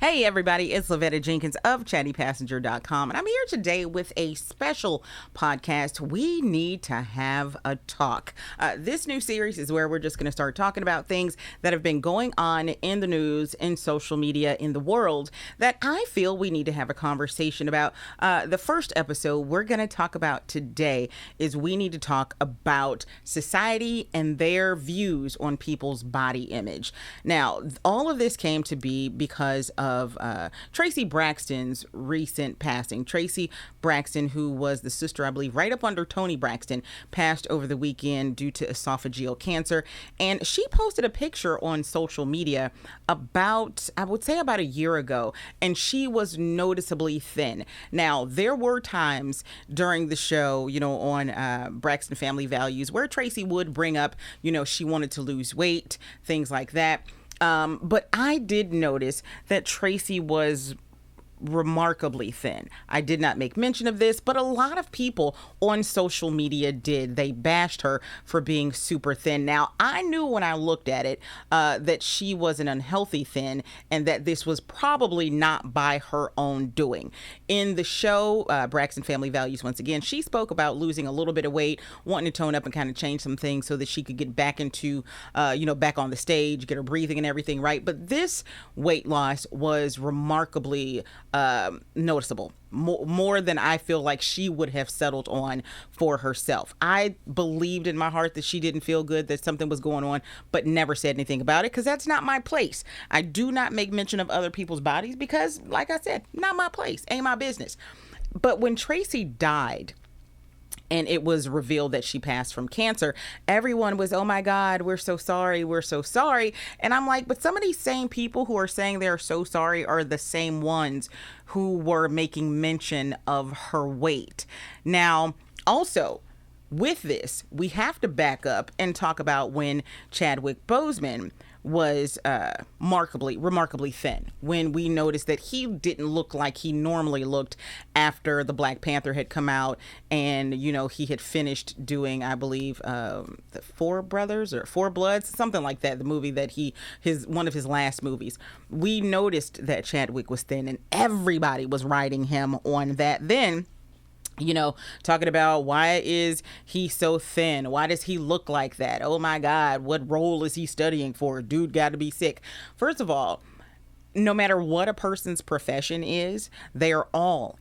Hey everybody, it's Lavetta Jenkins of chattypassenger.com, and I'm here today with a special podcast. We need to have a talk. This new series is where we're just going to start talking about things that have been going on in the news, in social media, in the world that I feel we need to have a conversation about. The first episode we're going to talk about today is we need to talk about society and their views on people's body image. Now, all of this came to be because of Traci Braxton's recent passing. Traci Braxton, who was the sister, I believe, right up under Toni Braxton, passed over the weekend due to esophageal cancer. And she posted a picture on social media about a year ago, and she was noticeably thin. Now, there were times during the show, on Braxton Family Values, where Traci would bring up, she wanted to lose weight, things like that. But I did notice that Traci was remarkably thin. I did not make mention of this, but a lot of people on social media did. They bashed her for being super thin. Now, I knew when I looked at it that she was an unhealthy thin and that this was probably not by her own doing. In the show, Braxton Family Values, once again, she spoke about losing a little bit of weight, wanting to tone up and kind of change some things so that she could get back into, back on the stage, get her breathing and everything right. But this weight loss was remarkably noticeable, more than I feel like she would have settled on for herself. I believed in my heart that she didn't feel good, that something was going on, but never said anything about it because that's not my place. I do not make mention of other people's bodies because, like I said, not my place, ain't my business. But when Traci died, and it was revealed that she passed from cancer, everyone was, oh my God, we're so sorry, we're so sorry. And I'm like, but some of these same people who are saying they're so sorry are the same ones who were making mention of her weight. Now, also, with this, we have to back up and talk about when Chadwick Boseman was remarkably thin, when we noticed that he didn't look like he normally looked after the Black Panther had come out and, he had finished doing, I believe, the Four Brothers or Four Bloods, something like that, the movie that one of his last movies. We noticed that Chadwick was thin and everybody was riding him on that then. Talking about why is he so thin? Why does he look like that? Oh my God, what role is he studying for? Dude got to be sick. First of all, no matter what a person's profession is,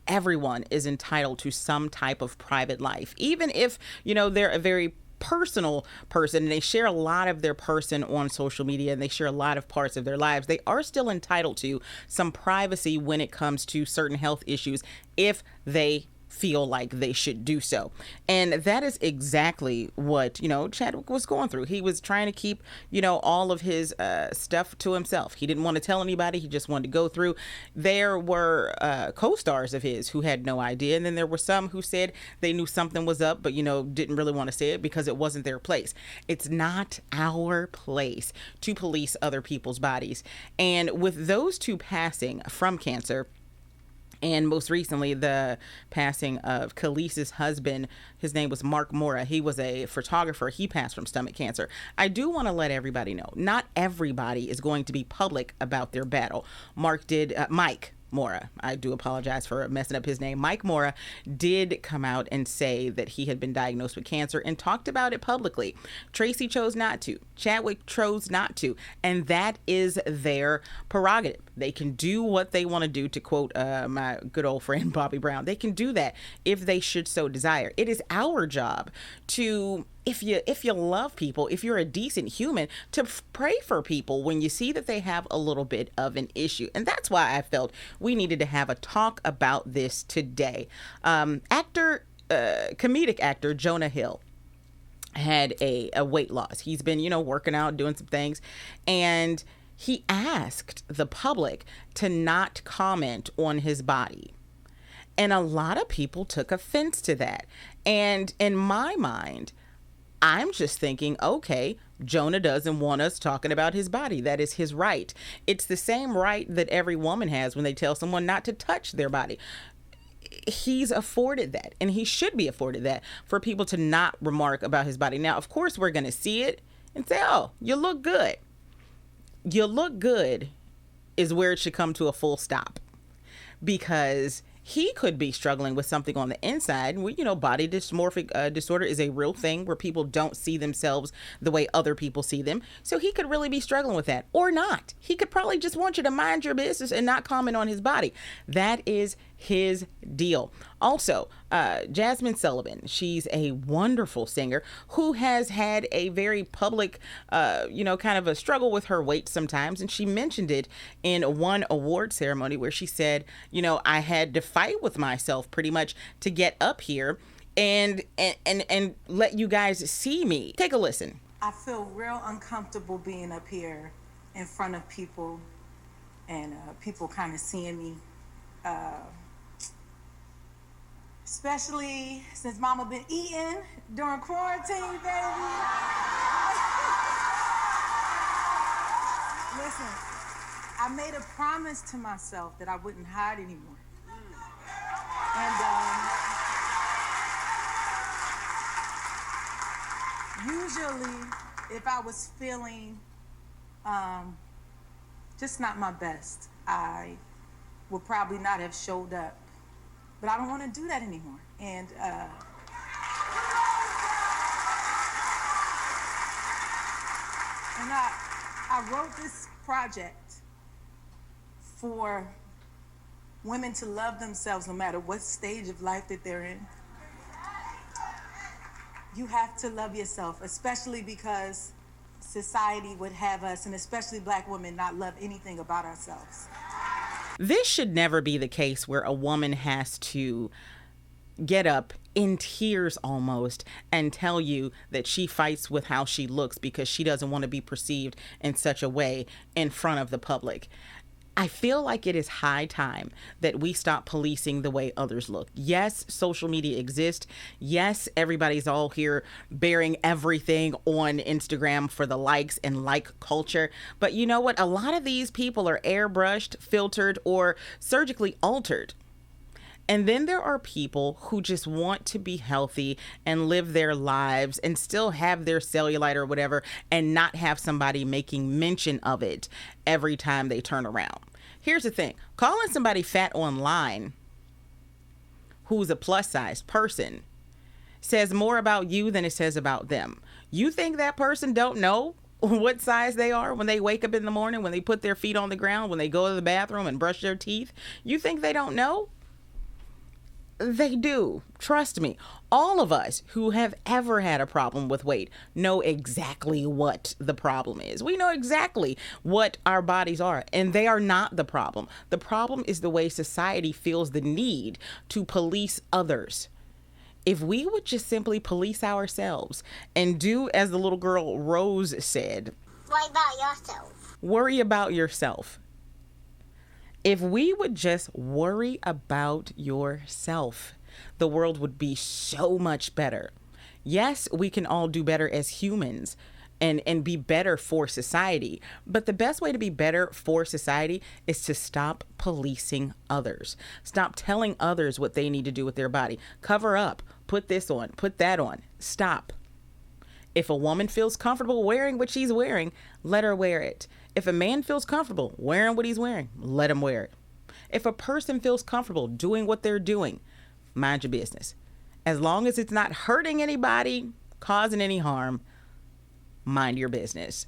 everyone is entitled to some type of private life. Even if, they're a very personal person and they share a lot of their person on social media and they share a lot of parts of their lives, they are still entitled to some privacy when it comes to certain health issues if they feel like they should do so. And that is exactly what, Chadwick was going through. He was trying to keep, all of his stuff to himself. He didn't want to tell anybody. He just wanted to go through. There were co-stars of his who had no idea. And then there were some who said they knew something was up, but, didn't really want to say it because it wasn't their place. It's not our place to police other people's bodies. And with those two passing from cancer, and most recently, the passing of Khaleesi's husband, his name was Mora. He was a photographer. He passed from stomach cancer. I do want to let everybody know, not everybody is going to be public about their battle. Mike Mora, I do apologize for messing up his name. Mike Mora did come out and say that he had been diagnosed with cancer and talked about it publicly. Traci chose not to. Chadwick chose not to. And that is their prerogative. They can do what they want to do, to quote my good old friend Bobby Brown. They can do that if they should so desire. It is our job to, if you love people, if you're a decent human, to pray for people when you see that they have a little bit of an issue. And that's why I felt we needed to have a talk about this today. Comedic actor Jonah Hill had a weight loss. He's been, working out, doing some things, and he asked the public to not comment on his body. And a lot of people took offense to that. And in my mind, I'm just thinking, okay, Jonah doesn't want us talking about his body. That is his right. It's the same right that every woman has when they tell someone not to touch their body. He's afforded that, and he should be afforded that, for people to not remark about his body. Now, of course, we're going to see it and say, oh, you look good. You look good is where it should come to a full stop, because he could be struggling with something on the inside. Body dysmorphic disorder is a real thing where people don't see themselves the way other people see them. So he could really be struggling with that, or not. He could probably just want you to mind your business and not comment on his body. That is his deal. Also, Jasmine Sullivan, she's a wonderful singer who has had a very public, kind of a struggle with her weight sometimes. And she mentioned it in one award ceremony where she said, I had to fight with myself pretty much to get up here and let you guys see me. Take a listen. I feel real uncomfortable being up here in front of people and people kind of seeing me. Especially since Mama been eating during quarantine, baby. Listen, I made a promise to myself that I wouldn't hide anymore. And usually, if I was feeling just not my best, I would probably not have showed up. But I don't want to do that anymore. And I wrote this project for women to love themselves no matter what stage of life that they're in. You have to love yourself, especially because society would have us, and especially Black women, not love anything about ourselves. This should never be the case where a woman has to get up in tears almost and tell you that she fights with how she looks because she doesn't want to be perceived in such a way in front of the public. I feel like it is high time that we stop policing the way others look. Yes, social media exists. Yes, everybody's all here bearing everything on Instagram for the likes and like culture. But you know what? A lot of these people are airbrushed, filtered, or surgically altered. And then there are people who just want to be healthy and live their lives and still have their cellulite or whatever and not have somebody making mention of it every time they turn around. Here's the thing. Calling somebody fat online who's a plus size person says more about you than it says about them. You think that person don't know what size they are when they wake up in the morning, when they put their feet on the ground, when they go to the bathroom and brush their teeth? You think they don't know? They do. Trust me. All of us who have ever had a problem with weight know exactly what the problem is. We know exactly what our bodies are, and they are not the problem. The problem is the way society feels the need to police others. If we would just simply police ourselves and do as the little girl Rose said, worry about yourself. Worry about yourself. If we would just worry about yourself, the world would be so much better. Yes, we can all do better as humans and be better for society. But the best way to be better for society is to stop policing others. Stop telling others what they need to do with their body. Cover up. Put this on. Put that on. Stop. If a woman feels comfortable wearing what she's wearing, let her wear it. If a man feels comfortable wearing what he's wearing, let him wear it. If a person feels comfortable doing what they're doing, mind your business. As long as it's not hurting anybody, causing any harm, mind your business.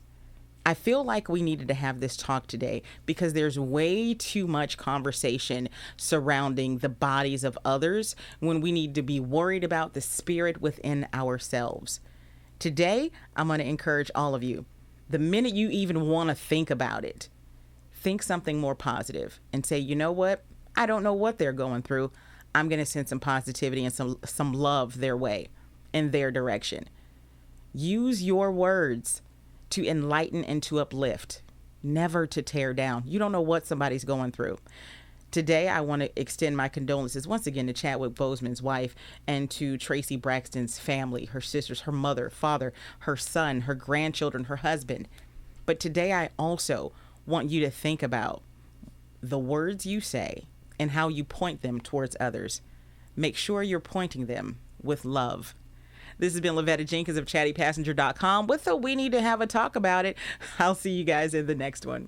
I feel like we needed to have this talk today because there's way too much conversation surrounding the bodies of others when we need to be worried about the spirit within ourselves. Today, I'm going to encourage all of you. The minute you even want to think about it, think something more positive and say, you know what? I don't know what they're going through. I'm going to send some positivity and some love their way, in their direction. Use your words to enlighten and to uplift, never to tear down. You don't know what somebody's going through. Today, I want to extend my condolences once again to Chadwick Boseman's wife and to Tracy Braxton's family, her sisters, her mother, father, her son, her grandchildren, her husband. But today, I also want you to think about the words you say and how you point them towards others. Make sure you're pointing them with love. This has been Lavetta Jenkins of chattypassenger.com with a We Need to Have a Talk About It. I'll see you guys in the next one.